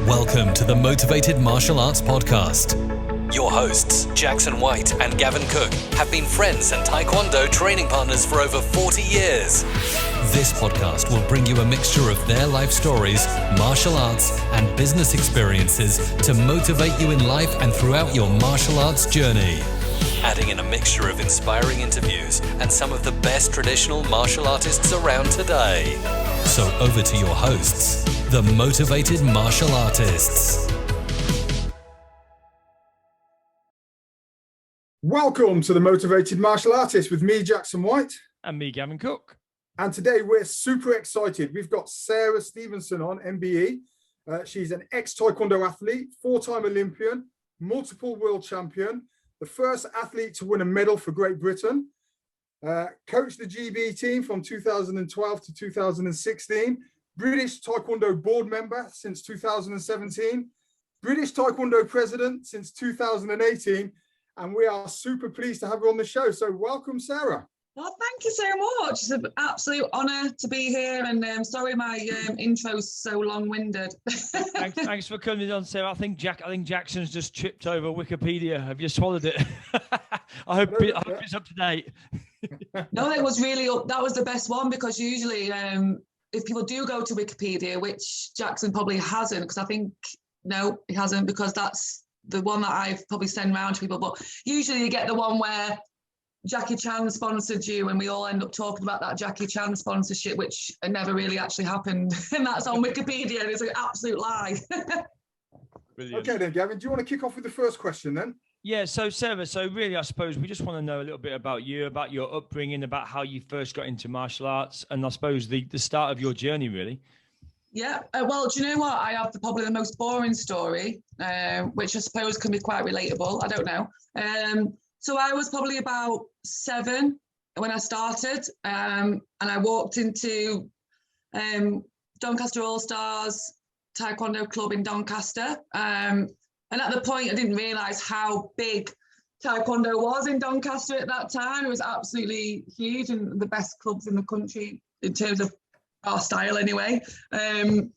Welcome to the Motivated Martial Arts Podcast. Your hosts, Jackson White and Gavin Cook, have been friends and Taekwondo training partners for over 40 years. This podcast will bring you a mixture of their life stories, martial arts, and business experiences to motivate you in life and throughout your martial arts journey. Adding in a mixture of inspiring interviews and some of the best traditional martial artists around today. So over to your hosts, the Motivated Martial Artists. Welcome to the Motivated Martial Artists with me, Jackson White. And me, Gavin Cook. And today we're super excited. We've got Sarah Stephenson on MBE. She's an ex-Taekwondo athlete, four-time Olympian, multiple world champion, the first athlete to win a medal for Great Britain, coached the GB team from 2012 to 2016, British Taekwondo board member since 2017, British Taekwondo president since 2018, and we are super pleased to have her on the show. So welcome, Sarah. Well, thank you so much. It's an absolute honour to be here, and sorry my intro's so long-winded. Thanks for coming on, Sarah. I think Jackson's just tripped over Wikipedia. Have you swallowed it? I hope it's up to date. No, it was really that was the best one, because usually if people do go to Wikipedia, which Jackson probably hasn't, because I think no, he hasn't, because that's the one that I've probably sent around to people. But usually you get the one where Jackie Chan sponsored you, and we all end up talking about that Jackie Chan sponsorship, which never really actually happened. And that's on Wikipedia, and it's an absolute lie. Brilliant. Okay then, Gavin, do you want to kick off with the first question then? Yeah, so Sarah, really I suppose we just want to know a little bit about you, about your upbringing, about how you first got into martial arts, and I suppose the start of your journey, really. Yeah, well, do you know what? I have probably the most boring story, which I suppose can be quite relatable. I don't know. So I was probably about 7 when I started, and I walked into Doncaster All Stars Taekwondo Club in Doncaster. And at the point, I didn't realise how big Taekwondo was in Doncaster at that time. It was absolutely huge, and the best clubs in the country in terms of our style anyway. And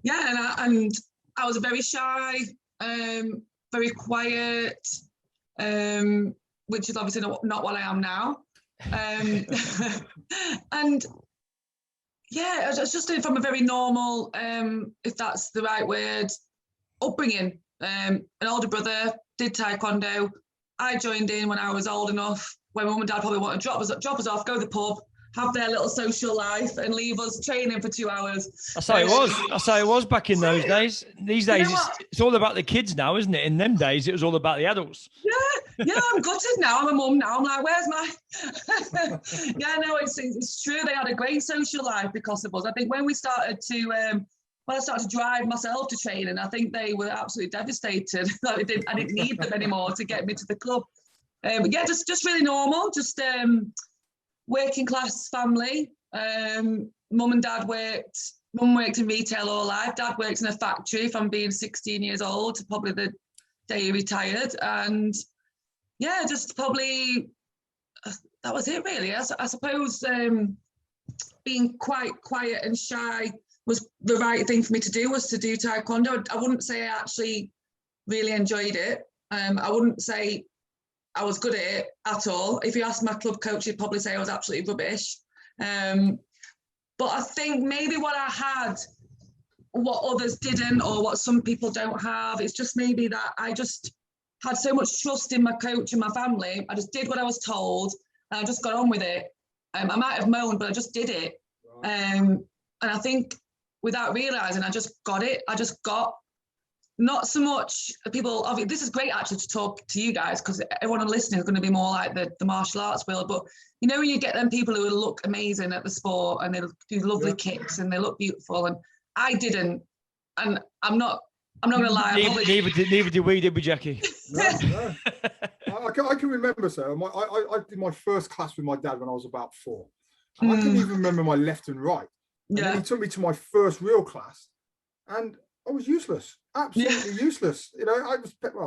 I was very shy, very quiet, which is obviously not what I am now. And yeah, I was just from a very normal, if that's the right word, upbringing. An older brother did Taekwondo. I joined in when I was old enough, when mum and dad probably wanted to drop us off, go to the pub, have their little social life, and leave us training for 2 hours. That's how it was. That's how it was back in those days. These days, it's all about the kids now, isn't it? In them days, it was all about the adults. Yeah, I'm gutted now. I'm a mum now. I'm like, where's my... Yeah, no, it's true. They had a great social life because of us. I think when we started to... When I started to drive myself to training, I think they were absolutely devastated that I didn't need them anymore to get me to the club. But yeah, just really normal, just working class family. Mum and dad worked. Mum worked in retail all life. Dad worked in a factory from being 16 years old to probably the day he retired. And yeah, just probably that was it really. I suppose being quite quiet and shy was the right thing for me to do, was to do Taekwondo. I wouldn't say I actually really enjoyed it. I wouldn't say I was good at it at all. If you asked my club coach, he'd probably say I was absolutely rubbish. But I think maybe what I had, what others didn't, or what some people don't have, it's just maybe that I just had so much trust in my coach and my family. I just did what I was told, and I just got on with it. I might have moaned, but I just did it. And I think without realising, I just got it. I just got not so much people. Obviously, this is great actually to talk to you guys, because everyone listening is going to be more like the martial arts world. But you know, when you get them people who look amazing at the sport and they do lovely kicks and they look beautiful, and I didn't, and I'm not going to lie. Neither did we, Jackie? No. I can remember, so I did my first class with my dad when I was about 4. And I couldn't even remember my left and right. And then he took me to my first real class, and I was useless, absolutely useless. You know, I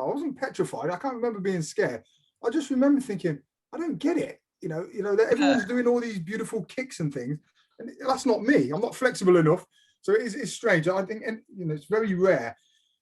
wasn't petrified. I can't remember being scared. I just remember thinking, I don't get it. You know, that everyone's doing all these beautiful kicks and things, and that's not me. I'm not flexible enough So it's strange. I think, and it's very rare.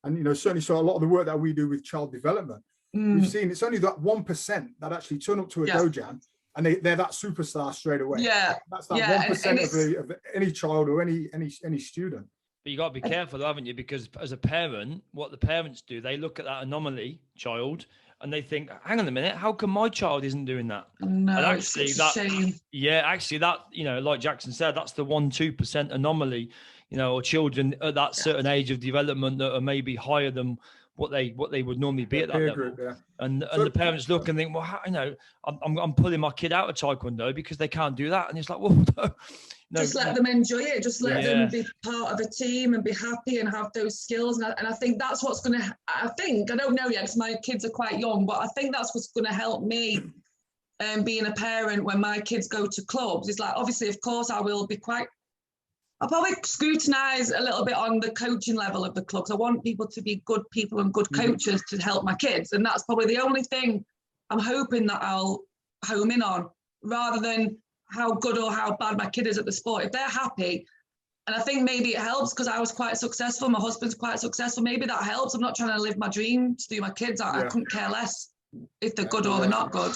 And, certainly so a lot of the work that we do with child development, we've seen it's only that 1% that actually turn up to a dojang and they're that superstar straight away. Yeah. That's that 1% of any child or any student. But you got to be careful, haven't you? Because as a parent, what the parents do, they look at that anomaly child and they think, hang on a minute, how come my child isn't doing that? No, and actually it's a shame. Yeah, actually that, like Jackson said, that's the 1-2% anomaly, or children at that certain age of development that are maybe higher than what they would normally be at that level. Group, And the parents look and think, well, I'm pulling my kid out of Taekwondo because they can't do that. And it's like, well, no. Just let them enjoy it. Just let them be part of a team and be happy and have those skills. And I think that's what's going to, I don't know yet because my kids are quite young, but I think that's what's going to help me being a parent when my kids go to clubs. It's like, obviously, of course, I'll probably scrutinise a little bit on the coaching level of the clubs. I want people to be good people and good coaches to help my kids. And that's probably the only thing I'm hoping that I'll home in on, rather than how good or how bad my kid is at the sport. If they're happy, and I think maybe it helps because I was quite successful, my husband's quite successful, maybe that helps. I'm not trying to live my dream to do my kids. I couldn't care less if they're good or they're not good,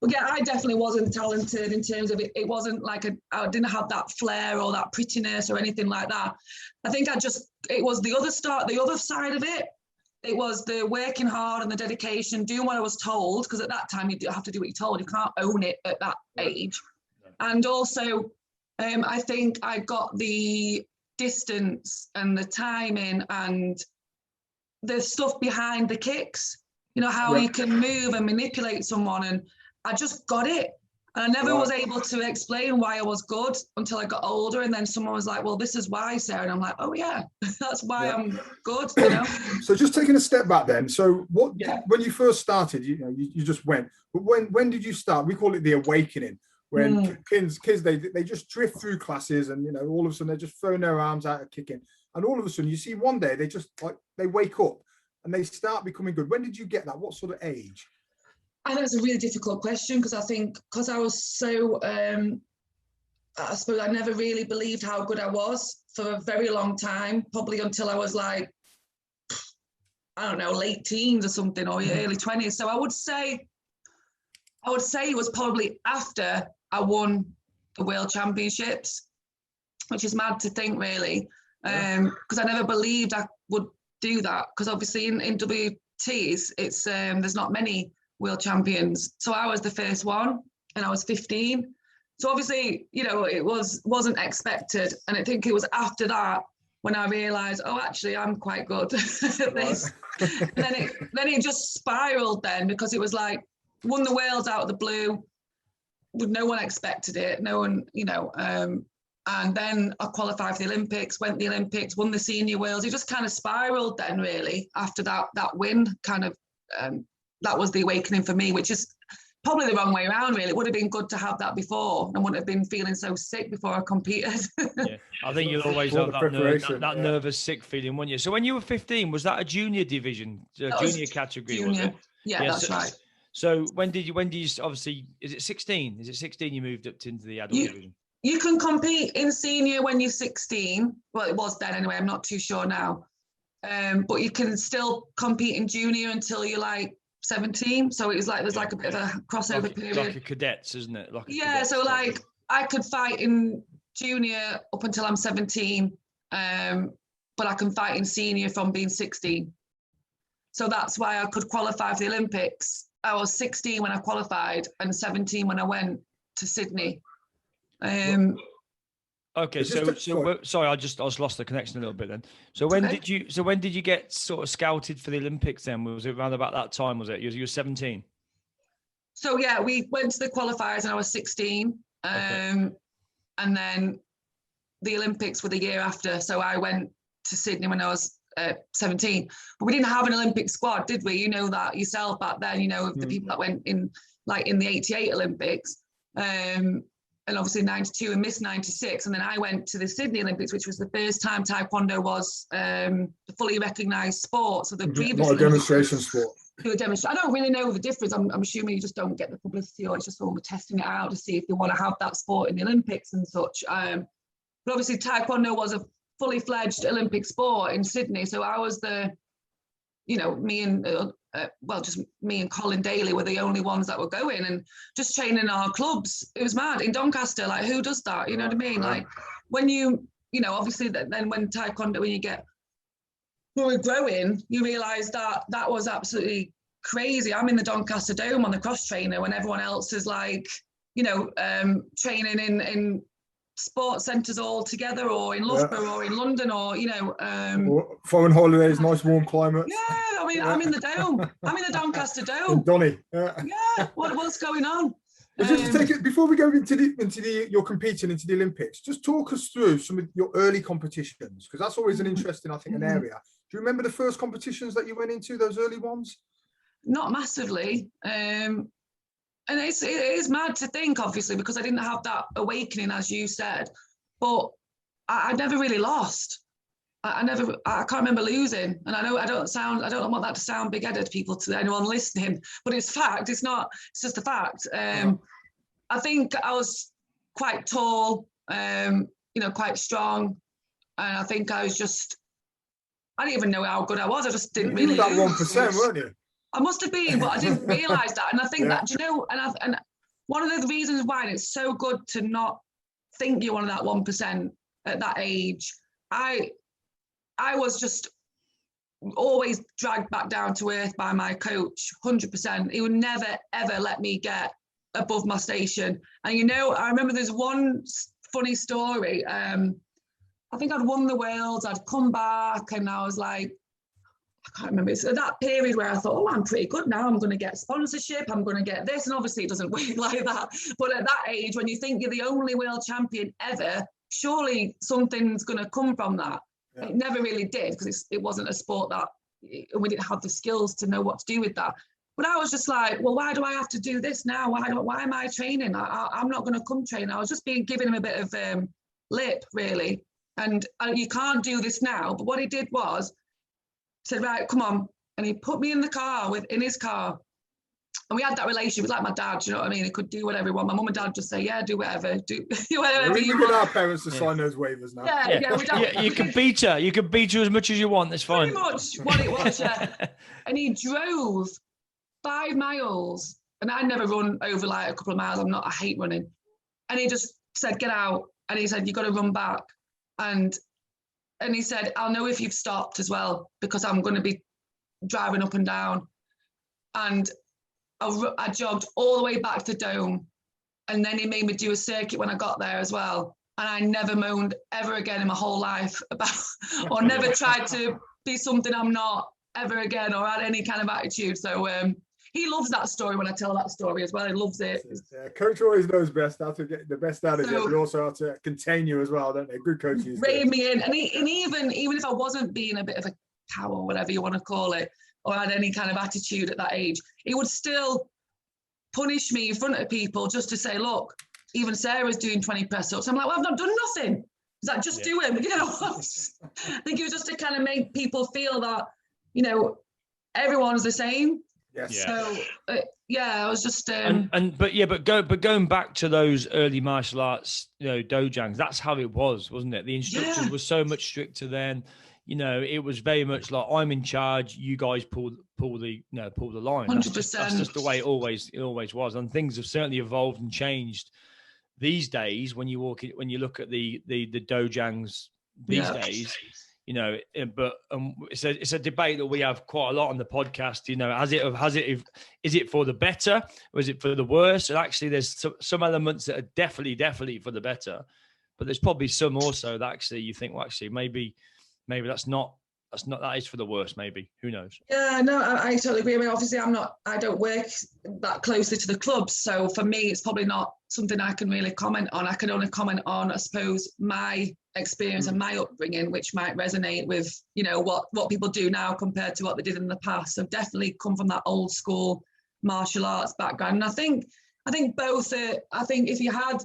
But yeah, I definitely wasn't talented in terms of it. It wasn't like I didn't have that flair or that prettiness or anything like that. I think it was the other side of it. It was the working hard and the dedication, doing what I was told, because at that time you have to do what you're told. You can't own it at that age. And also, I think I got the distance and the timing and the stuff behind the kicks, how you can move and manipulate someone. And I just got it. And I never was able to explain why I was good until I got older. And then someone was like, well, this is why, Sarah. And I'm like, oh, yeah, that's why I'm good, So just taking a step back then. So when you first started, you just went. But when did you start? We call it the awakening. When kids, they just drift through classes and, all of a sudden they're just throwing their arms out and kicking. And all of a sudden you see one day they just they wake up and they start becoming good. When did you get that? What sort of age? I think it's a really difficult question because I think because I was so, I suppose I never really believed how good I was for a very long time, probably until I was like, I don't know, late teens or something, or early 20s. So I would say it was probably after I won the World Championships, which is mad to think really, because I never believed I would do that. Because obviously in WTs, it's there's not many world champions. So I was the first one and I was 15. So obviously, it wasn't expected. And I think it was after that when I realized, oh, actually, I'm quite good at this. And then it just spiraled then, because it was like, won the worlds out of the blue. No one expected it. No one, and then I qualified for the Olympics, went to the Olympics, won the senior worlds. It just kind of spiraled then really after that win kind of, that was the awakening for me, which is probably the wrong way around, really. It would have been good to have that before. I wouldn't have been feeling so sick before I competed. I think you'll always have that nervous, sick feeling, wouldn't you? So when you were 15, was that a junior division, junior category? Junior. Was it? Yeah, that's right. So when did you obviously, is it 16? Is it 16 you moved up into the adult division? You can compete in senior when you're 16. Well, it was then anyway. I'm not too sure now. But you can still compete in junior until you're like 17. So it was like there's like a bit of a crossover period. Like a cadets, isn't it? So like I could fight in junior up until I'm 17, but I can fight in senior from being 16. So that's why I could qualify for the Olympics. I was 16 when I qualified and 17 when I went to Sydney. Okay, so sorry, I just lost the connection a little bit then. So when did you get sort of scouted for the Olympics then? Was it around about that time, was it? You were 17? So yeah, we went to the qualifiers and I was 16. And then the Olympics were the year after. So I went to Sydney when I was 17. But we didn't have an Olympic squad, did we? You know that yourself back then, of the people that went in, like in the 88 Olympics. And obviously 92 and missed 96. And then I went to the Sydney Olympics, which was the first time Taekwondo was a fully recognised sport. So the previous not a demonstration sport. I don't really know the difference. I'm assuming you just don't get the publicity, or it's just someone testing it out to see if they want to have that sport in the Olympics and such. But obviously Taekwondo was a fully fledged Olympic sport in Sydney. So I was me and Colin Daly were the only ones that were going and just training our clubs. It was mad in Doncaster. Like, who does that? You know what I mean? Like, when obviously then when Taekwondo, when we're growing, you realise that was absolutely crazy. I'm in the Doncaster Dome on the cross trainer when everyone else is like, training in sports centres all together, or in Loughborough, or in London, or foreign holidays, nice warm climate. Yeah, I mean, I'm in the Dome. I'm in the Doncaster Dome. In Donny. Yeah. What's going on? Just take it before we go into you're competing into the Olympics. Just talk us through some of your early competitions, because that's always an interesting, I think, an area. Do you remember the first competitions that you went into, those early ones? Not massively. And it is mad to think, obviously, because I didn't have that awakening, as you said. But I never really lost. I can't remember losing. And I don't want that to sound big-headed, people, to anyone listening, but it's fact. It's just a fact. I think I was quite tall, quite strong. And I think I didn't even know how good I was. I just didn't really lose. You were that 1%, weren't you? I must have been, but I didn't realise that. And I think that, and one of the reasons why it's so good to not think you're one of that 1% at that age, I was just always dragged back down to earth by my coach, 100%. He would never, ever let me get above my station. And, I remember there's one funny story. I think I'd won the Worlds, I'd come back, and I was like, I can't remember. It's that period where I thought, I'm pretty good now. I'm going to get sponsorship. I'm going to get this. And obviously it doesn't work like that. But at that age, when you think you're the only world champion ever, surely something's going to come from that. Yeah. It never really did, because it wasn't a sport that we didn't have the skills to know what to do with that. But I was just like, well, why do I have to do this now? Why am I training? I'm not going to come train. I was just giving him a bit of lip, really. And you can't do this now. But what he did was, said, right, come on. And he put me in his car. And we had that relationship. It was like my dad, you know what I mean? He could do whatever he wanted. My mum and dad just say, yeah, do whatever. Do whatever you want. We get our parents to sign those waivers now. Yeah, you can beat her. You can beat her as much as you want. That's fine. Pretty much what it was, yeah. And he drove 5 miles. And I never run over like a couple of miles. I hate running. And he just said, get out. And he said, you got to run back. And he said, I'll know if you've stopped as well, because I'm going to be driving up and down. And I jogged all the way back to the Dome. And then he made me do a circuit when I got there as well. And I never moaned ever again in my whole life about, or never tried to be something I'm not ever again, or had any kind of attitude. So he loves that story when I tell that story as well. He loves it. Yeah, coach always knows best how to get the best out of you, but also how to contain you as well, don't they? Good coaches. Rein me in. And even if I wasn't being a bit of a cow or whatever you want to call it, or had any kind of attitude at that age, he would still punish me in front of people just to say, look, even Sarah's doing 20 press-ups. I'm like, well, I've not done nothing. Is that just do them? I think it was just to kind of make people feel that, everyone's the same. Yes. So I was just but going back to those early martial arts, dojangs, that's how it was, wasn't it? The instructors were so much stricter then. It was very much like, I'm in charge, you guys pull the line. 100%. That's just the way it always was. And things have certainly evolved and changed these days. When you look at the dojangs these days. But it's a debate that we have quite a lot on the podcast. Is it for the better or is it for the worse? And actually, there's some elements that are definitely for the better, but there's probably some also that actually you think, well, actually maybe that is for the worse. Maybe, who knows? Yeah, no, I totally agree. I mean, obviously, I don't work that closely to the clubs, so for me, it's probably not something I can really comment on. I can only comment on, I suppose, my experience and my upbringing, which might resonate with what people do now compared to what they did in the past. So definitely come from that old school martial arts background. And I think both. I think if you had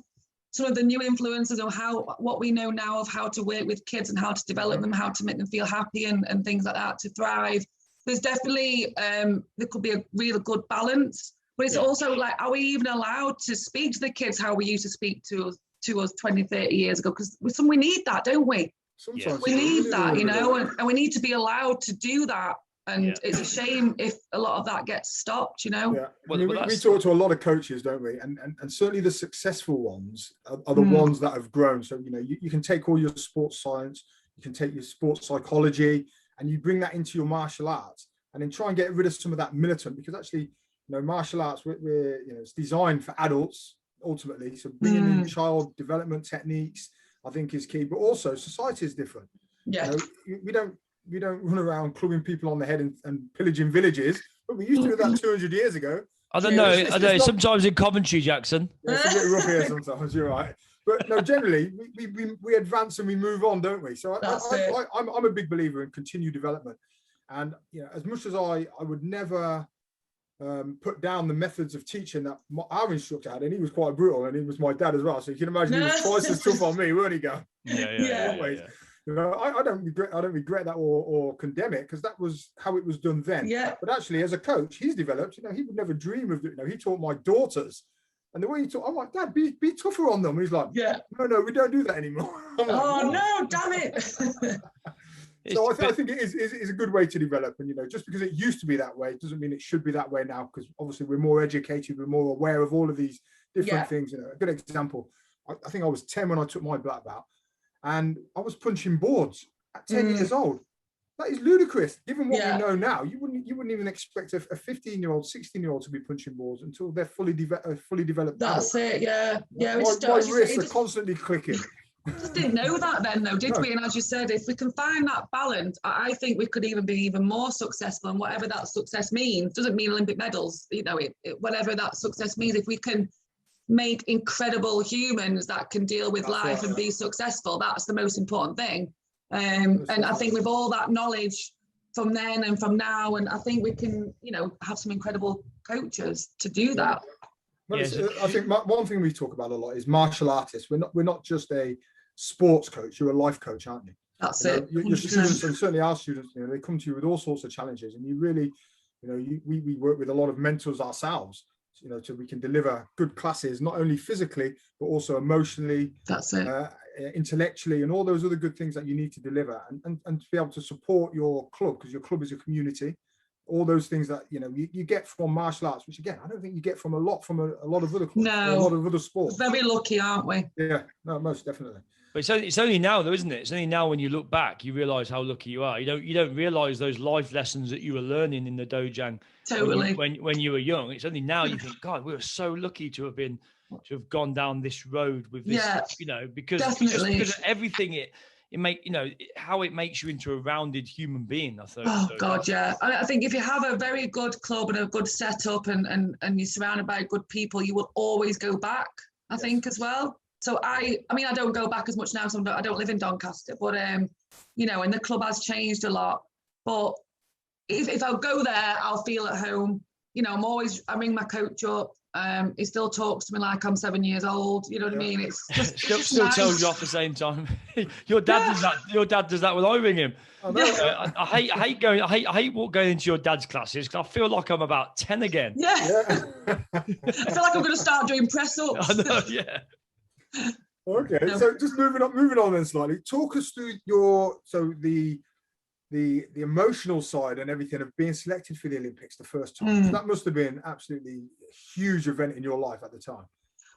some of the new influences of what we know now of how to work with kids and how to develop them, how to make them feel happy and things like that to thrive, there's definitely there could be a really good balance. But it's also like, are we even allowed to speak to the kids how we used to speak to to us 20, 30 years ago, because we need that, don't we? Sometimes we need that, you know, and we need to be allowed to do that. And it's a shame if a lot of that gets stopped, you know. Yeah, well, we talk to a lot of coaches, don't we? And certainly the successful ones are the ones that have grown. So, you know, you can take all your sports science, you can take your sports psychology, and you bring that into your martial arts, and then try and get rid of some of that militant, because actually, you know, martial arts, we're you know, it's designed for adults ultimately. So bringing in child development techniques, I think, is key. But also, society is different. Yeah, you know, we don't run around clubbing people on the head and pillaging villages, but we used to do that 200 years ago. I don't know. Sometimes in Coventry, Jackson. Yeah, it's a bit rough here sometimes. You're right. But no, generally we advance and we move on, don't we? So I'm a big believer in continued development. And you know, as much as I would never put down the methods of teaching that our instructor had, and he was quite brutal, and he was my dad as well. So you can imagine he was twice as tough on me, weren't he, Gav? Yeah. You know, I don't regret that or condemn it, because that was how it was done then. Yeah. But actually, as a coach, he's developed. You know, he would never dream of it. You know, he taught my daughters, and the way he taught, I'm like, Dad, be tougher on them. And he's like, no, we don't do that anymore. Oh no, damn it! So I think it is a good way to develop. And you know, just because it used to be that way doesn't mean it should be that way now. Because obviously we're more educated, we're more aware of all of these different things. You know, a good example. I think I was 10 when I took my black belt. And I was punching boards at 10 years old. That is ludicrous. Given what we know now, you wouldn't even expect a 15-year-old, 16-year-old to be punching boards until they're fully developed. That's it. Yeah. My wrists are constantly clicking. Just didn't know that then, though, did we? And as you said, if we can find that balance, I think we could even be even more successful. And whatever that success means, doesn't mean Olympic medals. You know, whatever that success means, if we can make incredible humans that can deal with life and be successful, that's the most important thing. And I think with all that knowledge from then and from now, and I think we can, you know, have some incredible coaches to do that. Well, I think one thing we talk about a lot is martial artists. We're not just a sports coach, you're a life coach, aren't you? That's it. Your students, and certainly our students, you know, they come to you with all sorts of challenges, and you really, you know, we work with a lot of mentors ourselves, you know, so we can deliver good classes, not only physically, but also emotionally, that's it, intellectually, and all those other good things that you need to deliver, and to be able to support your club, because your club is a community. All those things that, you know, you get from martial arts, which again, I don't think you get from a lot of other clubs, a lot of other sports. Very lucky, aren't we? Yeah, no, most definitely. But it's only now, though, isn't it? It's only now when you look back, you realise how lucky you are. You don't realise those life lessons that you were learning in the Dojang. Totally. When you were young. It's only now you think, God, we were so lucky to have gone down this road with this. You know, because of everything it make, you know, how it makes you into a rounded human being. I thought. Oh God, yeah. I think if you have a very good club and a good setup and you're surrounded by good people, you will always go back. I think as well. So I mean, I don't go back as much now, so I don't live in Doncaster, but you know, and the club has changed a lot. But if I go there, I'll feel at home. You know, I ring my coach up. He still talks to me like I'm 7 years old. You know what I mean? It's just still nice. Tells you off the same time. Your dad does that. Your dad does that when I ring him. I hate going into your dad's classes because I feel like I'm about 10 again. Yeah. I feel like I'm going to start doing press ups. I know. Yeah. Okay, so just moving on then slightly. Talk us through the emotional side and everything of being selected for the Olympics the first time. That must have been absolutely a huge event in your life at the time.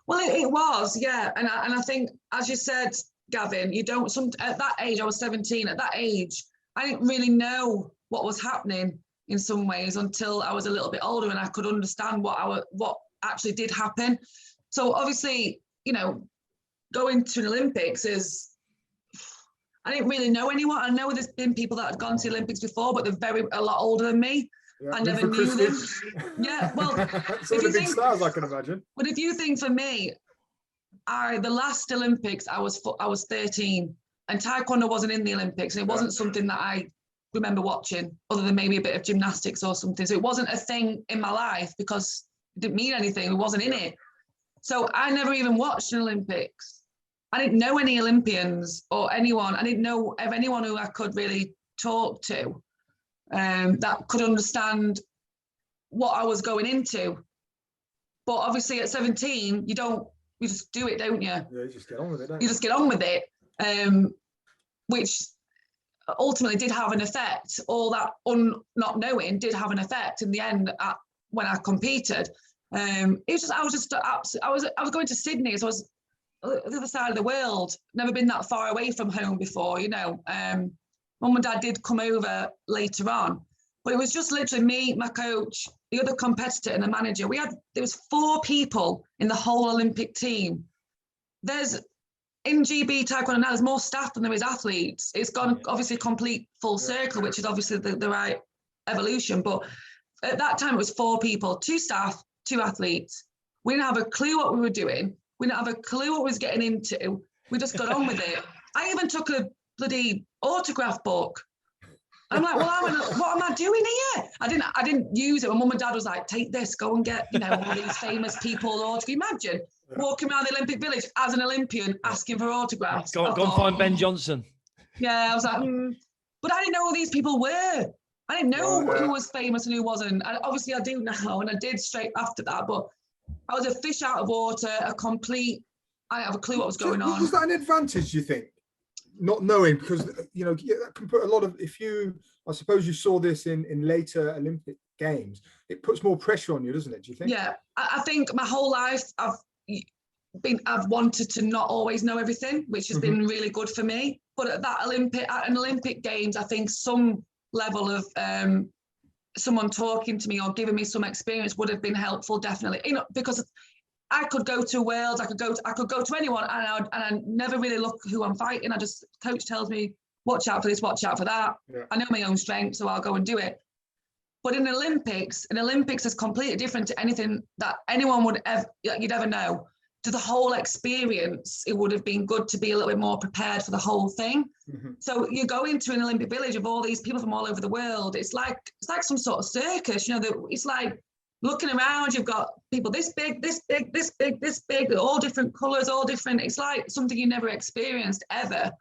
Well, it was, yeah, and I think, as you said, Gavin, at that age, I was 17. At that age, I didn't really know what was happening in some ways until I was a little bit older and I could understand what actually did happen. So obviously, you know, going to an Olympics I didn't really know anyone. I know there's been people that had gone to the Olympics before, but they're a lot older than me. Yeah, I never knew them. Yeah, well, some of the big stars, I can imagine. But if you think, for me, the last Olympics, I was 13, and Taekwondo wasn't in the Olympics, and it wasn't something that I remember watching, other than maybe a bit of gymnastics or something. So it wasn't a thing in my life because it didn't mean anything. It wasn't in it. So I never even watched an Olympics. I didn't know any Olympians or anyone. I didn't know of anyone who I could really talk to that could understand what I was going into. But obviously at 17, you don't you just do it, don't you? Yeah, you just get on with it, don't you just get on with it, which ultimately did have an effect. All that not knowing did have an effect in the end when I competed. It was just, I was going to Sydney, so I was the other side of the world, never been that far away from home before, you know. Mum and Dad did come over later on, but it was just literally me, my coach, the other competitor and the manager. There was 4 people in the whole Olympic team. In GB Taekwondo now, there's more staff than there is athletes. It's gone obviously complete full circle, which is obviously the right evolution. But at that time, it was 4 people, 2 staff, 2 athletes. We didn't have a clue what we were doing. We didn't have a clue what we was getting into. We just got on with it. I even took a bloody autograph book. I'm like, well, what am I doing here? I didn't use it. My mum and dad was like, take this, go and get, you know, all these famous people. Can you imagine walking around the Olympic Village as an Olympian asking for autographs? Go and find Ben Johnson. Yeah, I was like, but I didn't know who these people were. I didn't know who was famous and who wasn't. And obviously I do now, and I did straight after that. But I was a fish out of water, I didn't have a clue what was going on. Was that an advantage, do you think? Not knowing, because, you know, that can put a lot of, I suppose you saw this in later Olympic Games, it puts more pressure on you, doesn't it, do you think? Yeah, I think my whole life I've wanted to not always know everything, which has been really good for me. But at an Olympic Games, I think some level of someone talking to me or giving me some experience would have been helpful, definitely. You know, because I could go to Worlds, I could go to anyone, and I never really look who I'm fighting. Coach tells me, watch out for this, watch out for that. Yeah. I know my own strength, so I'll go and do it. But in Olympics is completely different to anything that anyone you'd ever know. To the whole experience, it would have been good to be a little bit more prepared for the whole thing. So you go into an Olympic Village of all these people from all over the world. It's like some sort of circus, you know. It's like looking around, you've got people this big, this big, this big, this big, all different colours, all different. It's like something you never experienced ever.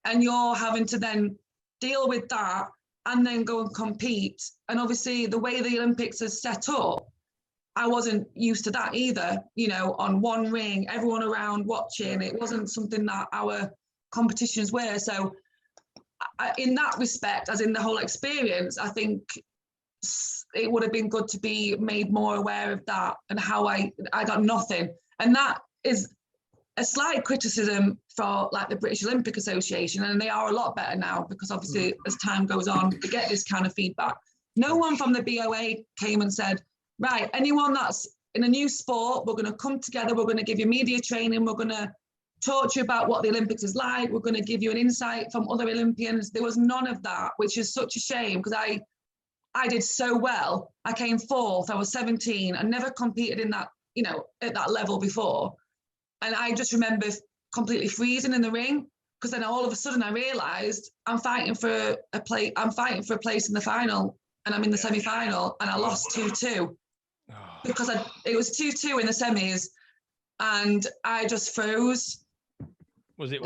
And you're having to then deal with that and then go and compete. And obviously the way the Olympics is set up, I wasn't used to that either, you know, on one ring, everyone around watching. It wasn't something that our competitions were. So in that respect, as in the whole experience, I think it would have been good to be made more aware of that and how I got nothing. And that is a slight criticism for like the British Olympic Association, and they are a lot better now because obviously as time goes on, they get this kind of feedback. No one from the BOA came and said, right, anyone that's in a new sport, we're going to come together, we're going to give you media training, we're going to talk to you about what the Olympics is like, we're going to give you an insight from other Olympians. There was none of that, which is such a shame because I did so well. I came 4th, I was 17, I never competed in that, you know, at that level before. And I just remember completely freezing in the ring because then all of a sudden I realised I'm fighting for a place in the final, and I'm in the semi-final, and I lost 2-2 because it was 2-2 in the semis, and I just froze. Was it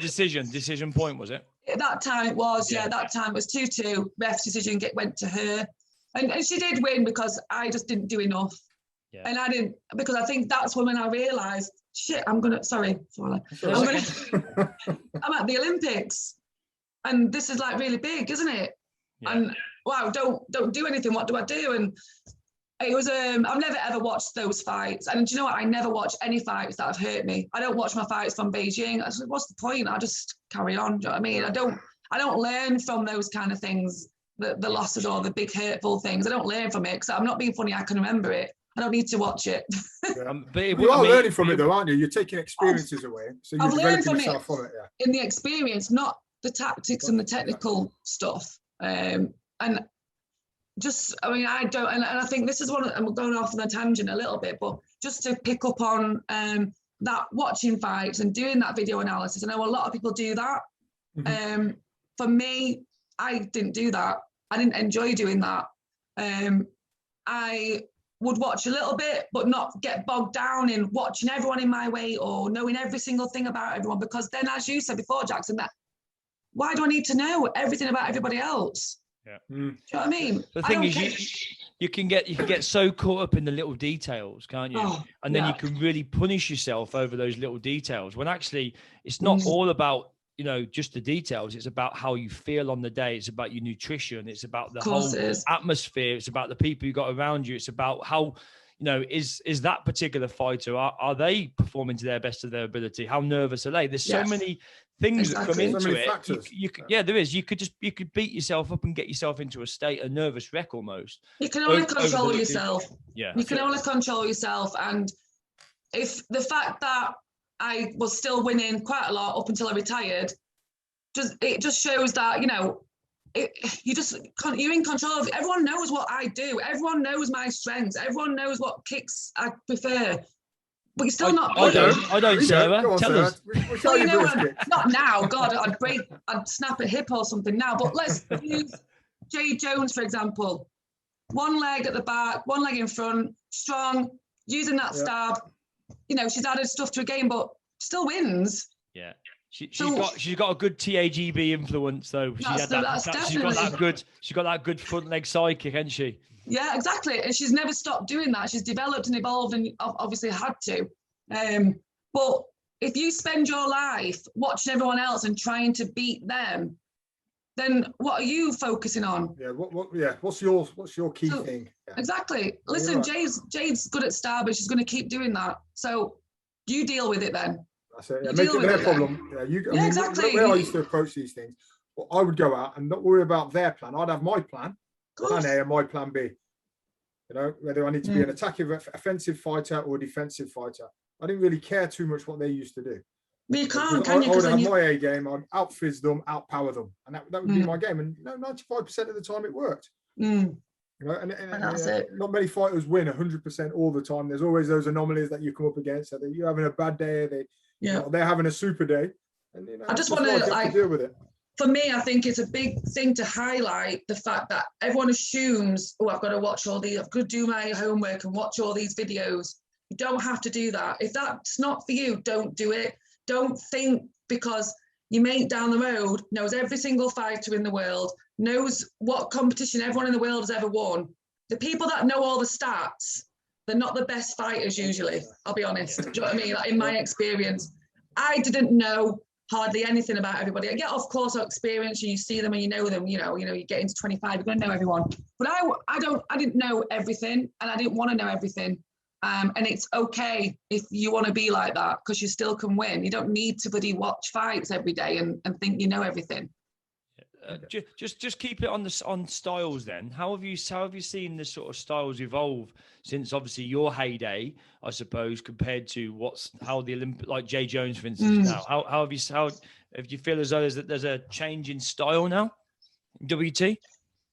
decision point? Was it? At that time it was. Yeah, that time it was 2-2. Ref's decision went to her, and she did win because I just didn't do enough. Yeah. And I didn't, because I think that's when I realised, shit, I'm at the Olympics, and this is like really big, isn't it? Yeah. And wow, don't do anything. What do I do? And it was I've never ever watched those fights, and do you know what? I never watch any fights that have hurt me. I don't watch my fights from Beijing. I said, what's the point? I just carry on. Do you know what I mean? I don't learn from those kind of things, the losses or the big hurtful things. I don't learn from it because I'm not being funny. I can remember it. I don't need to watch it. You are learning from it though, aren't you? You're taking experiences away. So you're developing yourself from it. Yeah. In the experience, not the tactics and the technical stuff. And just, I mean, I don't, and I think this is one, I'm going off on a tangent a little bit, but just to pick up on that watching fights and doing that video analysis. I know a lot of people do that. For me, I didn't do that. I didn't enjoy doing that. I would watch a little bit, but not get bogged down in watching everyone in my way or knowing every single thing about everyone, because then, as you said before, Jackson, that why do I need to know everything about everybody else? Yeah. Do you know what I mean? The thing is, you can get so caught up in the little details, can't you? And then you can really punish yourself over those little details, when actually it's not all about, you know, just the details. It's about how you feel on the day. It's about your nutrition. It's about the whole atmosphere. It's about the people you got around you. It's about how, you know, is that particular fighter, are they performing to their best of their ability? How nervous are they? There's so many things that come into it. You could, there is. You could beat yourself up and get yourself into a state of nervous wreck almost. You can only control yourself. Yeah, you can only control yourself. And if the fact that I was still winning quite a lot up until I retired, it just shows that, you know, you're in control of it. Everyone knows what I do. Everyone knows my strengths. Everyone knows what kicks I prefer. But you're still not. I don't, Sarah. Tell us. Well, you know, not now. God, I'd snap a hip or something now. But let's use Jade Jones, for example. One leg at the back, one leg in front, strong, using that stab. You know, she's added stuff to her game, but still wins. Yeah. She's got a good TAGB influence though. She's got that good front leg psychic, hasn't she? Yeah, exactly. And she's never stopped doing that. She's developed and evolved, and obviously had to. But if you spend your life watching everyone else and trying to beat them, then what are you focusing on? Yeah. What's your key thing? Yeah. Exactly. Listen, right. Jade's good at stab, but she's going to keep doing that. So you deal with it then. That's it. Yeah, make it their problem. Exactly. Where I used to approach these things, well, I would go out and not worry about their plan. I'd have my plan A and my plan B. You know, whether I need to be an attacking, offensive fighter or a defensive fighter. I didn't really care too much what they used to do. But you can't, can you? I would have my A game. I'd out-fizz them, out-power them, and that would be my game. And 95% of the time it worked. You know, and that's it. Not many fighters win 100% all the time. There's always those anomalies that you come up against. So you're having a bad day, they're having a super day, and you know, I just want to deal with it. For me, I think it's a big thing to highlight the fact that everyone assumes, I've got to watch all these, I've got to do my homework and watch all these videos. You don't have to do that. If that's not for you, don't do it. Don't think because your mate down the road knows every single fighter in the world, knows what competition everyone in the world has ever won. The people that know all the stats, they're not the best fighters usually, I'll be honest. Do you know what I mean? Like in my experience, I didn't know hardly anything about everybody. I get, of course, our experience, and you see them and you know them, you get into 25, you're going to know everyone. But I didn't know everything, and I didn't want to know everything. And it's okay if you want to be like that, because you still can win. You don't need to bloody watch fights every day and think you know everything. Just keep it on styles then. How have you seen the sort of styles evolve since obviously your heyday, I suppose, compared to how the Olympic, like Jay Jones, for instance, now? How have you feel as though there's a change in style now in WT?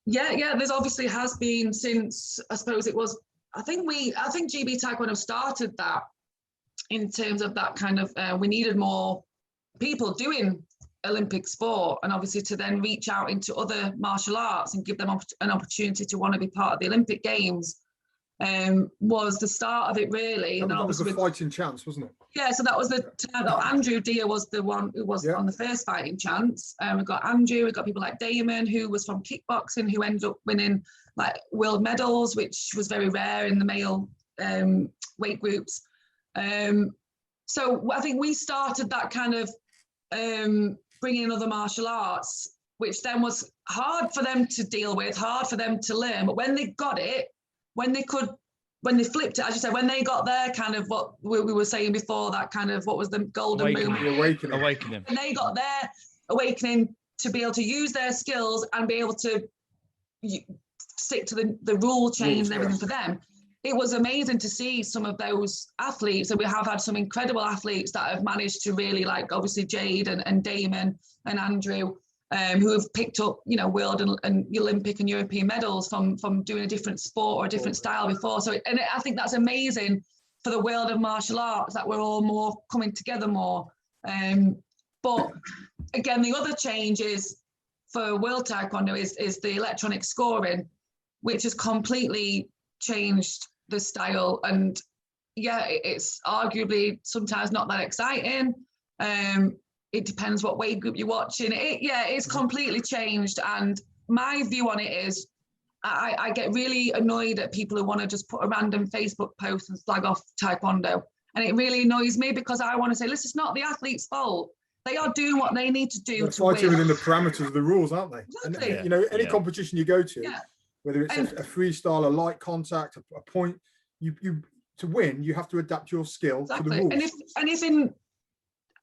Yeah, there's obviously has been since, I suppose it was, I think GB Taekwondo started that in terms of that kind of, we needed more people doing Olympic sport, and obviously to then reach out into other martial arts and give them an opportunity to want to be part of the Olympic Games was the start of it, really. That was the fighting chance, wasn't it? Yeah, so that was Andrew Deere was the one who was on the first fighting chance. We've got Andrew, we've got people like Damon, who was from kickboxing, who ended up winning like world medals, which was very rare in the male weight groups. So I think we started that kind of bringing in other martial arts, which then was hard for them to deal with, hard for them to learn. But when they got it, when they flipped it, as you said, when they got their kind of what we were saying before, that kind of what was the golden moment. Awakening. And they got their awakening to be able to use their skills and be able to stick to the rule change and everything for them. It was amazing to see some of those athletes, and we have had some incredible athletes that have managed to really, like obviously Jade and Damon and Andrew, who have picked up, world and Olympic and European medals from doing a different sport or a different style before. So, I think that's amazing for the world of martial arts, that we're all more coming together more. But again, the other change is for World Taekwondo is the electronic scoring, which has completely changed the style. And it's arguably sometimes not that exciting. It depends what weight group you're watching. It's completely changed. And my view on it is I get really annoyed at people who want to just put a random Facebook post and slag off Taekwondo. And it really annoys me because I want to say, listen, it's not the athlete's fault. They are doing what they need to do to fighting win. within the parameters of the rules, aren't they? Exactly. And, any competition you go to, whether it's a freestyle, a light contact, a point, you to win, you have to adapt your skill to the rules. And if in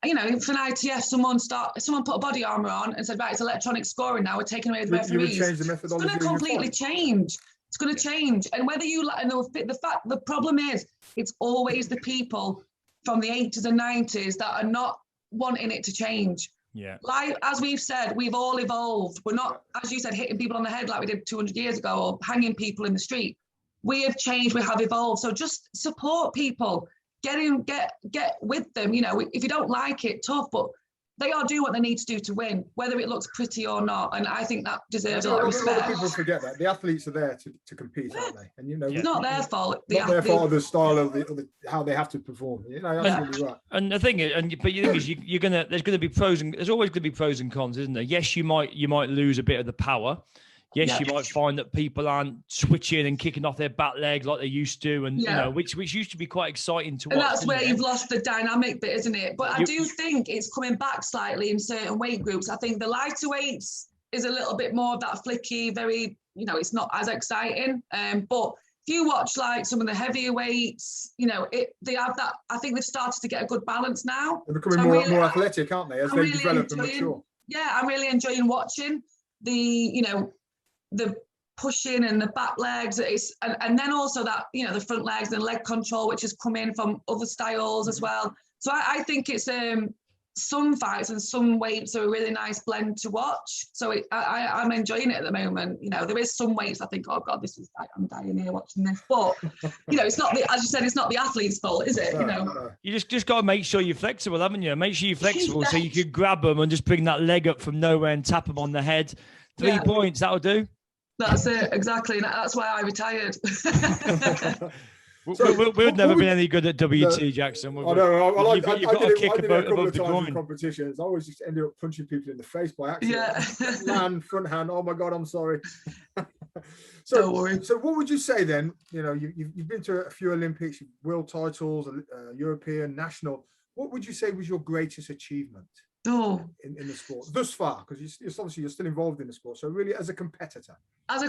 for an ITF, someone put a body armor on and said, right, it's electronic scoring now, we're taking away the referees. You would change the methodology. It's going to completely change. It's going to change. And whether the problem is, it's always the people from the 80s and 90s that are not wanting it to change. Yeah. Like, as we've said, we've all evolved. We're not, as you said, hitting people on the head like we did 200 years ago or hanging people in the street. We have changed, we have evolved. So just support people. Get with them. If you don't like it, tough, but they are doing what they need to do to win, whether it looks pretty or not. And I think that deserves a lot of respect. A lot of people forget that the athletes are there to compete, aren't they? And it's not their fault. Their fault of the style of how they have to perform. Absolutely right. And the thing is, but the thing is, there's going to be pros and there's always going to be pros and cons, isn't there? Yes, you might lose a bit of the power. Yes, you might find that people aren't switching and kicking off their back legs like they used to, and which used to be quite exciting to watch. And that's where you've lost the dynamic bit, isn't it? But I do think it's coming back slightly in certain weight groups. I think the lighter weights is a little bit more of that flicky, very, it's not as exciting. But if you watch like some of the heavier weights, they have that. I think they've started to get a good balance now. They're becoming more athletic, aren't they, as they develop and mature? Yeah, I'm really enjoying watching the pushing and the back legs, and then also that the front legs and leg control, which has come in from other styles as well. So I think it's some fights and some weights are a really nice blend to watch. So I'm enjoying it at the moment. There is some weights I think, oh God, I'm dying here watching this. But it's not as you said, it's not the athlete's fault, is it? You just got to make sure you're flexible, haven't you? Make sure you're flexible so you can grab them and just bring that leg up from nowhere and tap them on the head. 3 points, that'll do. That's it, exactly. That's why I retired. We've never been any good at WT, Jackson. I know. You've got to kick a couple of the times groin. in competitions. I always just ended up punching people in the face by accident. Man, front hand. Oh my God, I'm sorry. Don't worry. So what would you say then? You've been to a few Olympics, world titles, European, national. What would you say was your greatest achievement? In the sport thus far, because you're still involved in the sport, so really as a competitor, as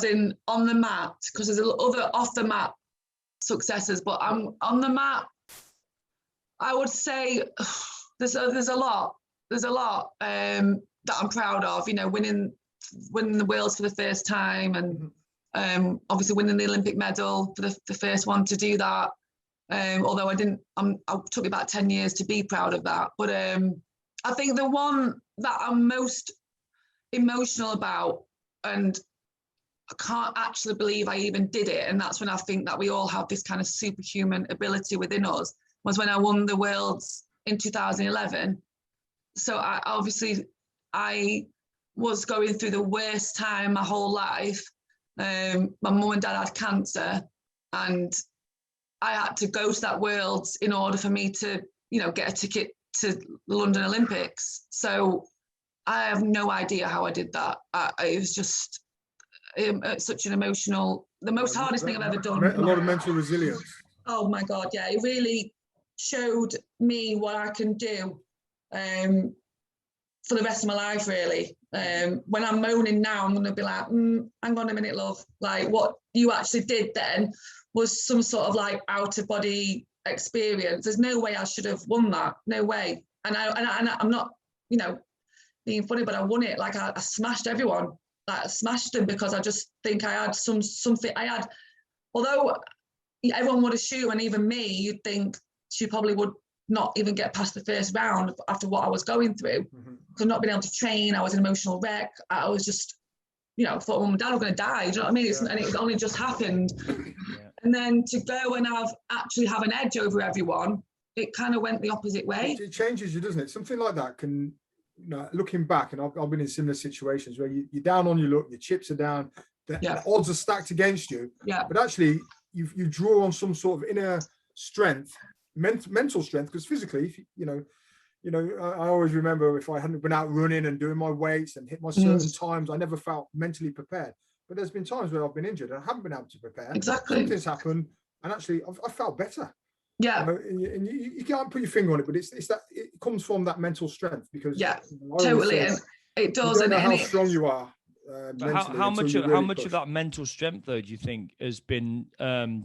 in on the mat, because there's other off the mat successes, but I'm on the mat. I would say there's a lot that I'm proud of, winning the worlds for the first time, and obviously winning the Olympic medal for the first one to do that. Although I took me about 10 years to be proud of that. But I think the one that I'm most emotional about, and I can't actually believe I even did it, and that's when I think that we all have this kind of superhuman ability within us, was when I won the Worlds in 2011. So I was going through the worst time my whole life. My mum and dad had cancer, and I had to go to that Worlds in order for me to, get a ticket to the London Olympics. So I have no idea how I did that. It was just such an the most hardest thing I've ever done. A lot of mental resilience. Oh my God, yeah. It really showed me what I can do for the rest of my life, really. When I'm moaning now, I'm going to be like, hang on a minute, love. Like, what you actually did then was some sort of like out of body experience. There's no way I should have won that. No way. And I'm not, being funny, but I won it. Like I smashed everyone. Like I smashed them because I just think I had something. Although everyone would assume, and even me, you'd think she probably would not even get past the first round after what I was going through. Because not being able to train, I was an emotional wreck. I was just, thought mum and dad were going to die. Do you know what I mean? And it only just happened. And then to go and actually have an edge over everyone, it kind of went the opposite way. It changes you, doesn't it? Something like that can, looking back, and I've been in similar situations where you're down on your luck, your chips are down, the odds are stacked against you. Yeah. But actually, you draw on some sort of inner strength, mental strength, because physically, I always remember if I hadn't been out running and doing my weights and hit my certain times, I never felt mentally prepared. but there's been times where I've been injured and I haven't been able to prepare. Exactly. Something's happened, and actually I felt better. Yeah. And you can't put your finger on it, but it's that it comes from that mental strength, because totally, and it does. You don't know how strong you are. How much of that mental strength, though, do you think has been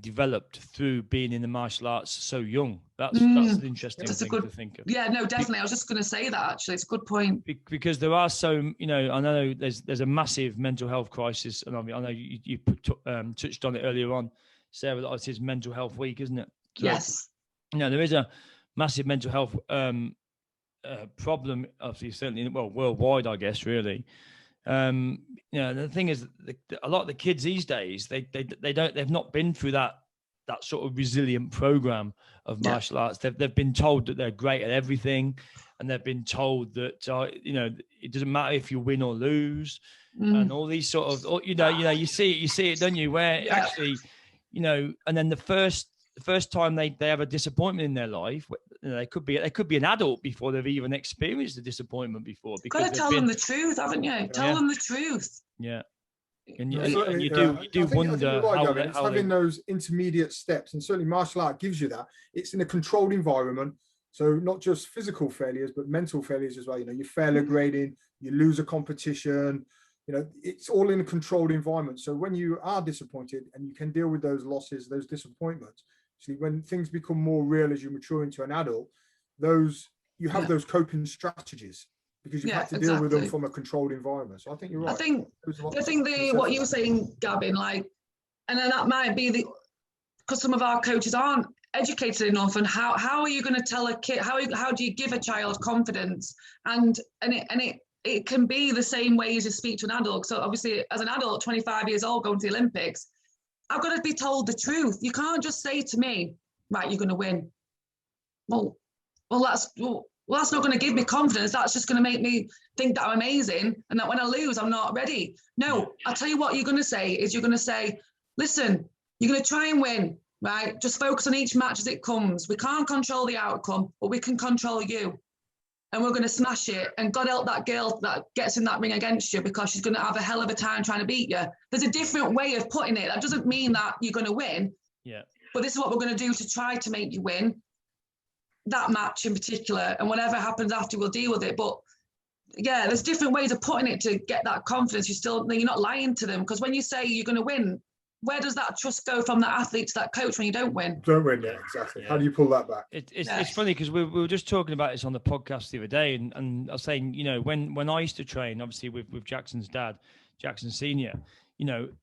developed through being in the martial arts so young? That's an interesting thing to think of. Yeah, no, definitely. I was just going to say that, actually. It's a good point. Because there are I know there's a massive mental health crisis, and I know you touched on it earlier on, Sarah, that it's mental health week, isn't it? So, yes. There is a massive mental health problem, obviously, certainly, worldwide, I guess, really. The thing is, a lot of the kids these days, they've not been through that sort of resilient program of martial arts. They've been told that they're great at everything, and they've been told that it doesn't matter if you win or lose, and all these sort of you see it, don't you? Where actually, and then the first time they have a disappointment in their life, they could be an adult before they've even experienced the disappointment before. Got to tell them the truth, haven't you? Tell them the truth. Yeah. And you do wonder how having those intermediate steps, and certainly martial art gives you that. It's in a controlled environment, so not just physical failures, but mental failures as well. You failure grading, you lose a competition. It's all in a controlled environment. So when you are disappointed, and you can deal with those losses, those disappointments, see, when things become more real as you mature into an adult, you have those coping strategies, because you have to deal with them from a controlled environment. So I think you're right. I think what you were saying, Gavin, and then that might be because some of our coaches aren't educated enough. And how are you going to tell a kid? How do you give a child confidence? And it can be the same way as you speak to an adult. So obviously, as an adult, 25 years old, going to the Olympics, I've got to be told the truth. You can't just say to me, right, you're going to win. Well, that's not going to give me confidence. That's just going to make me think that I'm amazing, and that when I lose, I'm not ready. No, I'll tell you what you're going to say is, you're going to say, listen, you're going to try and win, right? Just focus on each match as it comes. We can't control the outcome, but we can control you. And we're going to smash it. And God help that girl that gets in that ring against you, because she's going to have a hell of a time trying to beat you. There's a different way of putting it. That doesn't mean that you're going to win. Yeah. But this is what we're going to do to try to make you win that match in particular. And whatever happens after, we'll deal with it. But yeah, there's different ways of putting it to get that confidence. You're not lying to them, because when you say you're going to win, where does that trust go from that athlete to that coach when you don't win? Don't win, yeah, exactly. Yeah. How do you pull that back? It's funny, because we were just talking about this on the podcast the other day, and I was saying, when I used to train, obviously with Jackson's dad, Jackson Senior,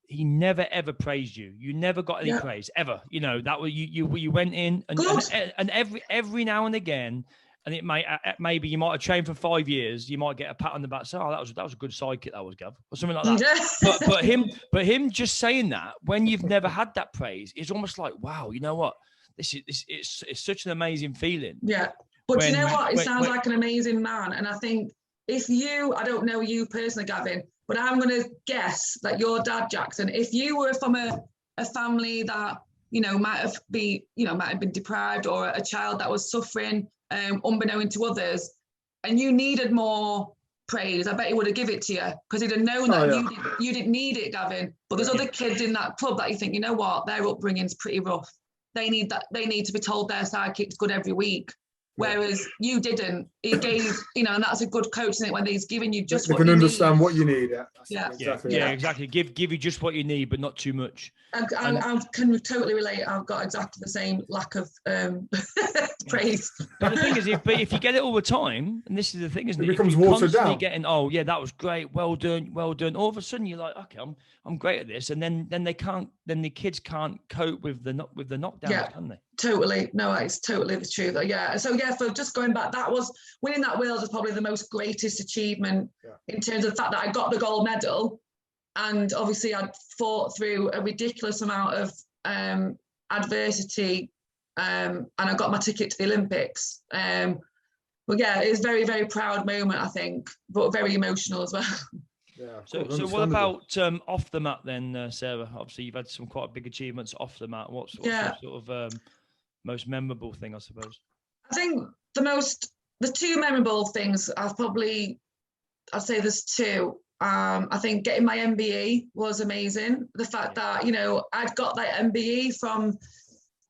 he never ever praised you. You never got any praise ever. That was you went in and every now and again. And it maybe you might have trained for 5 years. You might get a pat on the back. So, that was a good side kick. That was, Gav, or something like that. but him just saying that when you've never had that praise, it's almost like, wow, you know what? It's such an amazing feeling. Yeah, but you know what? It sounds like an amazing man. And I think I don't know you personally, Gavin, but I'm going to guess that your dad, Jackson, if you were from a family that might have been deprived, or a child that was suffering, unbeknown to others, and you needed more praise, I bet he would have given it to you, because he'd have known that you didn't need it, Gavin. But there's other kids in that club that you think, you know what, their upbringing's pretty rough. They need to be told their sidekick's good every week. Whereas you didn't. He gave, and that's a good coach, isn't it? When he's giving you just what you need. They can understand what you need. Exactly. Give you just what you need, but not too much. I can totally relate. I've got exactly the same lack of praise. But the thing is, if you get it all the time, and this is the thing, isn't it? It becomes watered down. Getting, that was great, well done. All of a sudden, you're like, okay, I'm great at this, and then the kids can't cope with the knockdowns, can they? Totally. No, it's totally the truth. Yeah. So for just going back, that was winning that Wales was probably the most greatest achievement in terms of the fact that I got the gold medal, and obviously I'd fought through a ridiculous amount of adversity, and I got my ticket to the Olympics. But yeah, it's a very, very proud moment, I think, but very emotional as well. Yeah. So what about off the mat then, Sarah? Obviously, you've had some quite big achievements off the mat. What's the sort of most memorable thing, I suppose? I think the two memorable things I'd say there's two. I think getting my MBE was amazing. The fact that, you know, I'd got that MBE from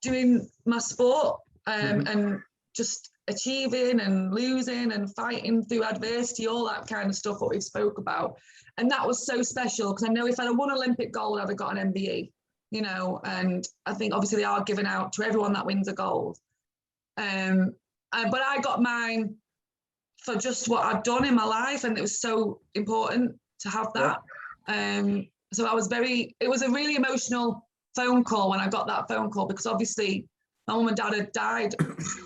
doing my sport and just achieving and losing and fighting through adversity, all that kind of stuff that we've spoke about. And that was so special because I know if I'd have won Olympic gold, I'd have got an MBE, you know, and I think obviously they are given out to everyone that wins a gold. But I got mine for just what I've done in my life, and it was so important to have that. So I was it was a really emotional phone call when I got that phone call, because obviously my mum and dad had died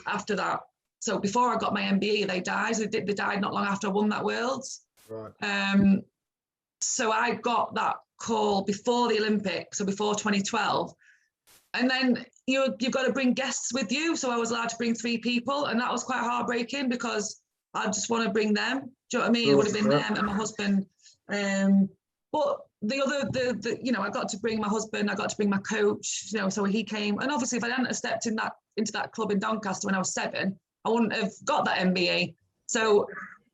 after that. So before I got my MBE, they died. They died not long after I won that Worlds. Right. So I got that call before the Olympics, so before 2012. And then you've got to bring guests with you. So I was allowed to bring 3 people, and that was quite heartbreaking because I just want to bring them. Do you know what I mean? It would have been them and my husband. But the you know, I got to bring my husband, I got to bring my coach, you know, so he came. And obviously if I hadn't have stepped into that club in Doncaster when I was 7, I wouldn't have got that MBE. So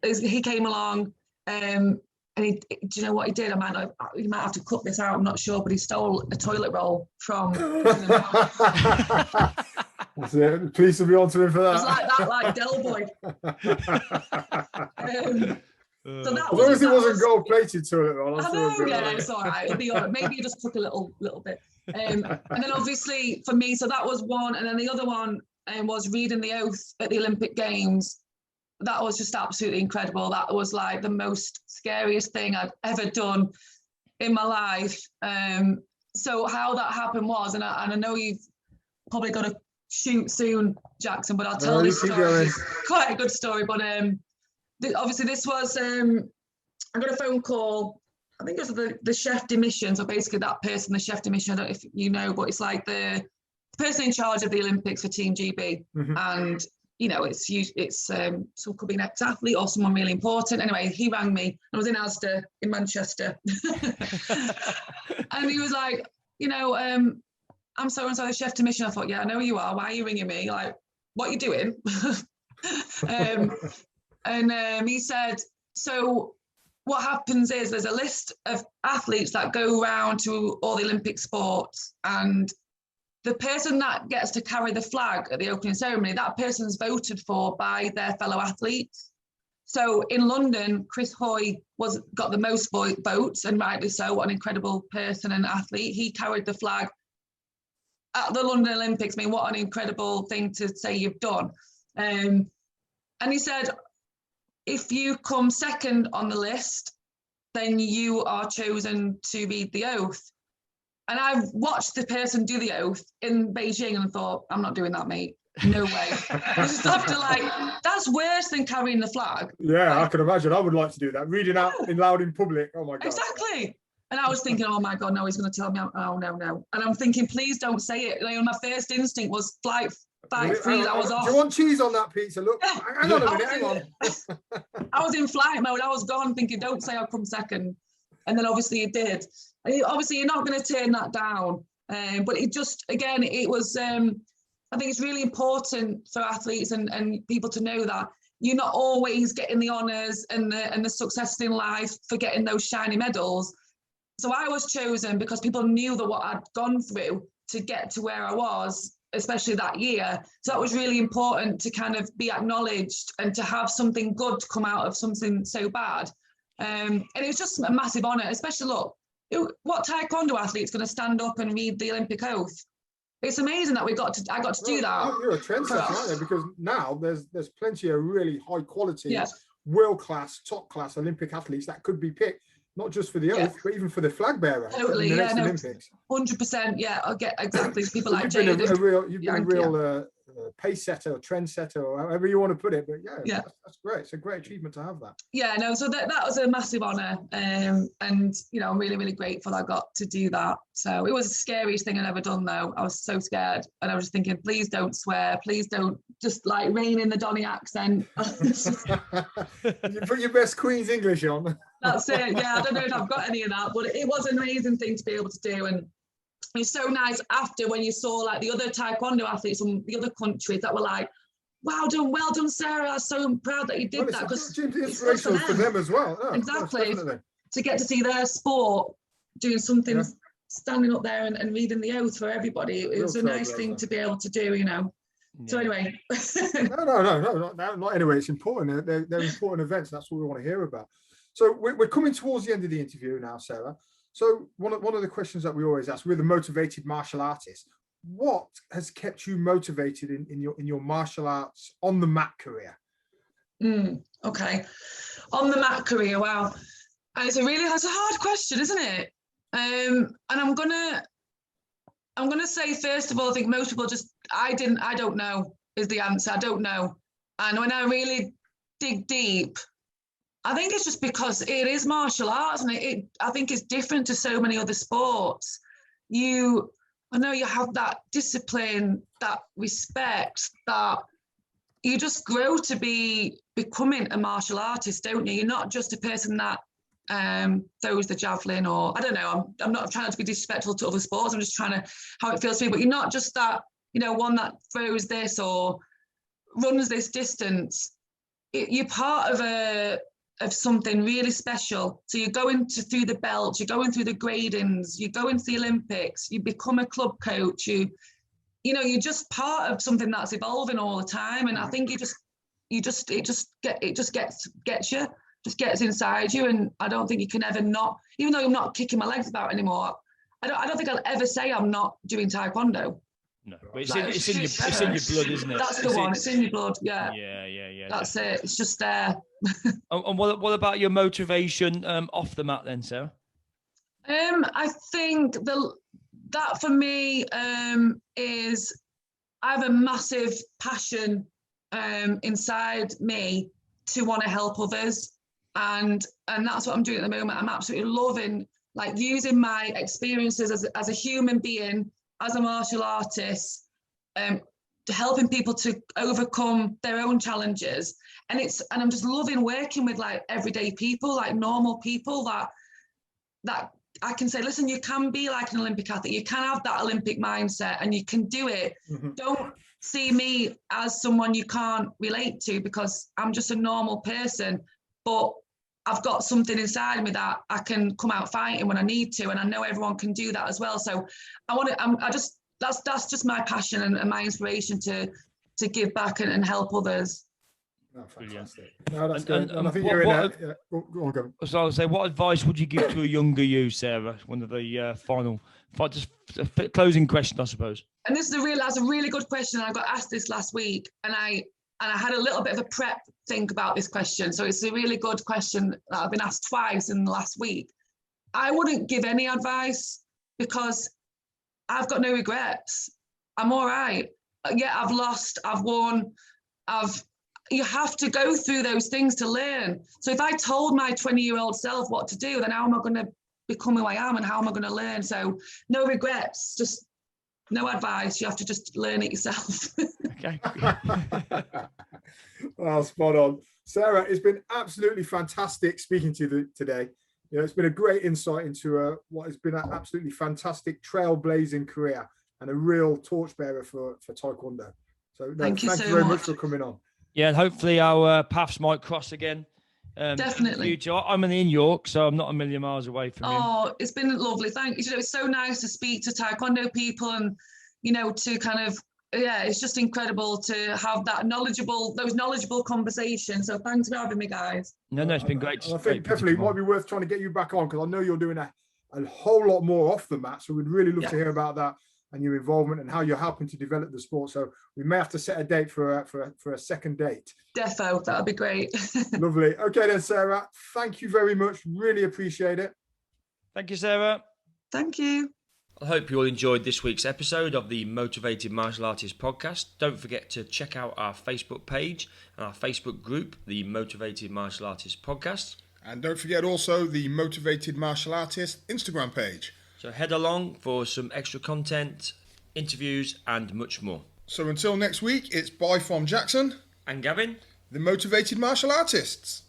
he came along, and do you know what he did? You might have to cut this out, I'm not sure, but he stole a toilet roll from. That's it. The police will be on to him for that. It was like that, like Del Boy. So that as long as it wasn't gold-plated toilet roll. I know, yeah, it's all right. It'll be all right. Maybe you just took a little bit. And then obviously for me, so that was one, and then the other one was reading the oath at the Olympic Games. That was just absolutely incredible. That was like the most scariest thing I'd ever done in my life. So how that happened was, and I know you've probably got to shoot soon, Jackson, but I'll tell this story. It's quite a good story, but obviously this was, I got a phone call, I think it was the chef de mission. So basically that person, the chef de mission, I don't know if you know, but it's like the person in charge of the Olympics for Team GB. And you know, it's so could be an ex-athlete or someone really important. Anyway, he rang me. I was in Asda in Manchester. And he was like, you know, I'm so-and-so, the chef de mission. I thought, yeah, I know who you are. Why are you ringing me? Like, what are you doing? And he said, so what happens is there's a list of athletes that go around to all the Olympic sports, and the person that gets to carry the flag at the opening ceremony, that person's voted for by their fellow athletes. So in London, Chris Hoy got the most votes, and rightly so. What an incredible person and athlete. He carried the flag at the London Olympics. I mean, what an incredible thing to say you've done. And he said, if you come second on the list, then you are chosen to read the oath. And I watched the person do the oath in Beijing and thought, I'm not doing that, mate. No way. Just after that's worse than carrying the flag. Yeah, I can imagine. I would like to do that. Reading out in loud in public. Oh my God. Exactly. And I was thinking, oh my God, no, he's going to tell me. Oh, no. And I'm thinking, please don't say it. Like, my first instinct was fight 3 hours off. Do you want cheese on that pizza? Look, hang on a minute, hang on. I was in flight mode. I was gone thinking, don't say I'll come second. And then obviously it did. Obviously, you're not going to turn that down. But it just, again, it was, I think it's really important for athletes and people to know that you're not always getting the honours and the success in life for getting those shiny medals. So I was chosen because people knew that what I'd gone through to get to where I was, especially that year. So that was really important to kind of be acknowledged and to have something good come out of something so bad. And it was just a massive honour, especially, look, what Taekwondo athlete's going to stand up and read the Olympic oath? It's amazing that I got to do that. You're a trendsetter, aren't you? Because now there's plenty of really high quality, world-class, top-class Olympic athletes that could be picked, not just for the oath, but even for the flag bearer. Totally, in the next Olympics. 100%, yeah, I'll get exactly people like You've Jade. been a real pace setter, or trend setter, or however you want to put it. But that's great. It's a great achievement to have that. Yeah, no, so that was a massive honour. And, you know, I'm really, really grateful I got to do that. So it was the scariest thing I'd ever done, though. I was so scared. And I was just thinking, please don't swear. Please don't just like rein in the Donny accent. You put your best Queen's English on. That's it. Yeah, I don't know if I've got any of that, but it was an amazing thing to be able to do. And it's so nice after when you saw like the other Taekwondo athletes from the other countries that were like, well done, Sarah. I'm so proud that you did that. Because it's inspirational for them as well. Oh, exactly. to get to see their sport doing something, standing up there and reading the oath for everybody. It was a nice thing to be able to do, you know. So anyway. No, not anyway. It's important. They're important events. That's what we want to hear about. So we're coming towards the end of the interview now, Sarah. So one of the questions that we always ask, we're the motivated martial artist. What has kept you motivated in your martial arts on the mat career? Okay, on the mat career. Wow, that's a hard question, isn't it? And I'm gonna say, first of all, I think most people I don't know is the answer. I don't know. And when I really dig deep, I think it's just because it is martial arts, and I think it's different to so many other sports. I know you have that discipline, that respect, that you just grow to becoming a martial artist, don't you? You're not just a person that throws the javelin, or I don't know. I'm not trying to be disrespectful to other sports. I'm just trying to how it feels to me. But you're not just that, one that throws this or runs this distance. You're part of something really special. So you're going through the belts, you're going through the gradings, you're going to the Olympics, you become a club coach, you're just part of something that's evolving all the time. And I think it just gets inside you. And I don't think you can ever not, even though I'm not kicking my legs about anymore, I don't think I'll ever say I'm not doing Taekwondo. No, but it's in your blood, isn't it? That's the one. It's in your blood. Yeah. Yeah. That's it. It's just there. And what about your motivation off the mat then, Sarah? I think that for me is I have a massive passion inside me to want to help others, and that's what I'm doing at the moment. I'm absolutely loving using my experiences as a human being, as a martial artist, helping people to overcome their own challenges. And I'm just loving working with everyday people, normal people that I can say, listen, you can be like an Olympic athlete, you can have that Olympic mindset and you can do it. Mm-hmm. Don't see me as someone you can't relate to, because I'm just a normal person, but I've got something inside me that I can come out fighting when I need to, and I know everyone can do that as well. So that's just my passion and my inspiration to give back and help others. Oh, fantastic. No, that's good. And I think you're in that. Yeah. Go on. So I would say, what advice would you give to a younger you, Sarah? One of the just a closing question, I suppose. And that's a really good question. I got asked this last week, and I had a little bit of a prep think about this question. So it's a really good question that I've been asked twice in the last week. I wouldn't give any advice because I've got no regrets. I'm all right. Yeah, I've lost, I've won, you have to go through those things to learn. So if I told my 20-year-old self what to do, then how am I going to become who I am, and how am I going to learn? So no regrets, just no advice. You have to just learn it yourself. Okay. Well, spot on. Sarah, it's been absolutely fantastic speaking to you today. It's been a great insight into what has been an absolutely fantastic trailblazing career and a real torchbearer for Taekwondo. So thank you very much for coming on. Yeah, and hopefully our paths might cross again. Definitely. I'm in York, so I'm not a million miles away from you. Oh, it's been lovely. Thank you. It's so nice to speak to Taekwondo people, and to kind of it's just incredible to have those knowledgeable conversations. So thanks for having me, guys. No, it's been great. I think definitely it might be worth trying to get you back on, because I know you're doing a whole lot more off the mat. So we'd really love to hear about that and your involvement and how you're helping to develop the sport. So we may have to set a date for a second date. Defo, that'll be great. Lovely. Okay then, Sarah, thank you very much. Really appreciate it. Thank you, Sarah. Thank you. I hope you all enjoyed this week's episode of the Motivated Martial Artist podcast. Don't forget to check out our Facebook page and our Facebook group, the Motivated Martial Artist podcast. And don't forget also the Motivated Martial Artist Instagram page. So head along for some extra content, interviews and much more. So until next week, it's bye from Jackson and Gavin, the Motivated Martial Artists.